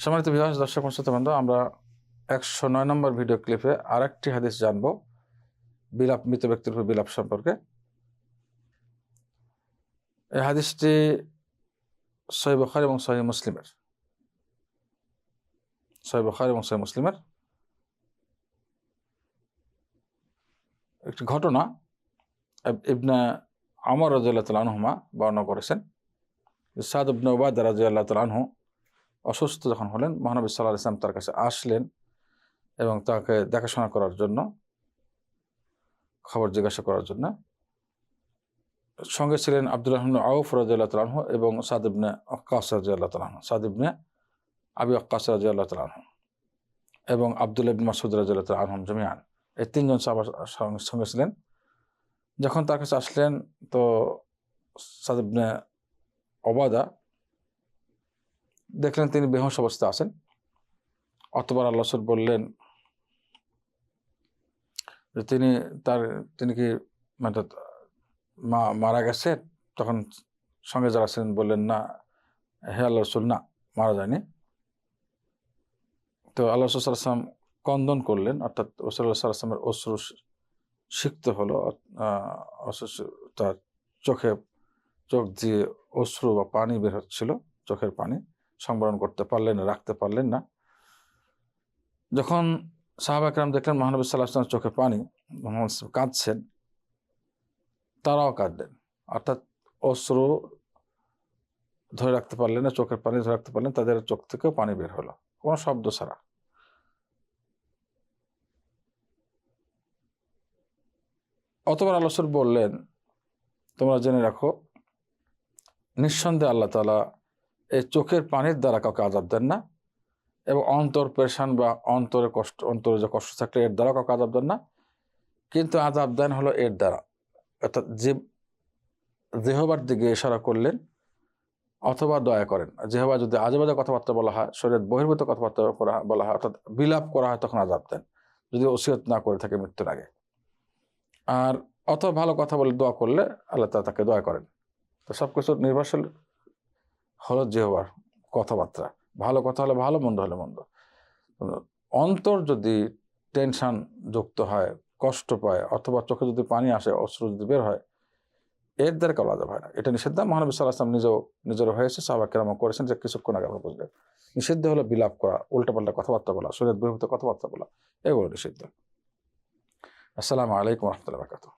সম্মানিত ভিউয়ার্স, দর্শক শ্রোতাবৃন্দ, আমরা 109 নম্বর ভিডিও ক্লিপে আরেকটি হাদিস জানবো বিলাপ, মৃত ব্যক্তির উপর বিলাপ সম্পর্কে। এই হাদিসটি সহিহ বুখারী এবং সহিহ মুসলিমের একটি ঘটনা ইবনে ওমর রাদিয়াল্লাহু তাআলা আনহুমা বর্ণনা করেছেন। সাদ ইবনে উবাদা রাদিয়াল্লাহু তাআলা আনহু অসুস্থ যখন হলেন, মহানবী সাল্লাল্লাহু আলাইহি ওয়াসাল্লাম তার কাছে আসলেন এবং তাকে দেখাশোনা করার জন্য, খবর জিজ্ঞাসা করার জন্য। সঙ্গে ছিলেন আব্দুল্লাহ ইবনে আউফ রাদিয়াল্লাহু তাআলা আনহু এবং সাদ ইবনে ওয়াক্কাস রাদিয়াল্লাহু তাআলা আনহু, সাদ ইবনে আবি ওয়াক্কাস রাদিয়াল্লাহু তাআলা আনহু এবং আব্দুল্লাহ ইবনে মাসউদ রাদিয়াল্লাহু তাআলা আনহুম জামিআন। এই তিনজন সাহাবা সঙ্গে ছিলেন। যখন তার কাছে আসলেন তো সাদ ইবনে উবাদা দেখলেন তিনি বেহুশ অবস্থায় আছেন। অতঃপর আল্লাহ রাসূল বললেন যে তিনি কি মানে মারা গেছেন? তখন সঙ্গে যারা ছিলেন বললেন, না হে আল্লাহ রাসূল, না, মারা যায়নি। তো আল্লাহ রাসূল সাল্লাল্লাহু আলাইহি ওয়াসাল্লাম কন্দন করলেন, অর্থাৎ রাসূলুল্লাহ সাল্লাল্লাহু আলাইহি ওয়াসাল্লামের অশ্রু সিক্ত হলো, তার চোখ দিয়ে অশ্রু বা পানি বের হচ্ছিল, চোখের পানি সংবরণ করতে পারলেন না, রাখতে পারলেন না। যখন সাহাবা কেরাম দেখলেন মহানবী সাল্লাল্লাহু আলাইহি ওয়াসাল্লাম চোখে পানি, কাঁদছেন, তারাও কাঁদলেন, অর্থাৎ অশ্রু ধরে রাখতে পারলেন না, চোখের পানি ধরে রাখতে পারলেন, তাদের চোখ থেকেও পানি বের হলো কোনো শব্দ ছাড়া। অতঃপর আল্লাহ রাসূল বললেন, তোমরা জেনে রাখো, নিঃসন্দেহে আল্লাহ তাআলা এই চোখের পানির দ্বারা কাউকে আযাব দেন না, এবং অন্তর পেরেশান বা অন্তরে যে কষ্ট থাকলে এর দ্বারা কাউকে আযাব দেন না, কিন্তু আযাব দেন হলো এর দ্বারা, অর্থাৎ জিহ্বার দিকে ইশারা করলেন অথবা দয়া করেন। জিহ্বা যদি আজেবাজে কথাবার্তা বলা হয়, শরীয়ত বহির্ভূত কথাবার্তা বলা হয়, অর্থাৎ বিলাপ করা হয়, তখন আযাব দেন, যদি ওসিয়ত না করে থাকে মৃত্যুর আগে। আর অথবা ভালো কথা বলে দোয়া করলে আল্লাহ তাআলা তাকে দয়া করেন। তো সবকিছু নির্ভরশীল হলো জিহ্বার কথাবার্তা। ভালো কথা হলে ভালো, মন্দ হলে মন্দ। অন্তর যদি টেনশন যুক্ত হয়, কষ্ট পায়, অথবা চোখে যদি পানি আসে, অশ্রু যদি বের হয়, এর দ্বারা কারো আযাব হয় না। এটা নিষিদ্ধ। মহানবী সাল্লাল্লাহু আলাইহি ওয়াসাল্লাম নিজের হয়েছে, সাহাবা কেরামও করেছেন, যে কিছুক্ষণ আগে আমরা বুঝলেন। নিষিদ্ধ হলো বিলাপ করা, উল্টাপাল্টা কথাবার্তা বলা, শরীয়ত বহির্ভূত কথাবার্তা বলা, এগুলো নিষিদ্ধ। আসসালামু আলাইকুম ওয়া রাহমাতুল্লাহি ওয়া বারাকাতুহু।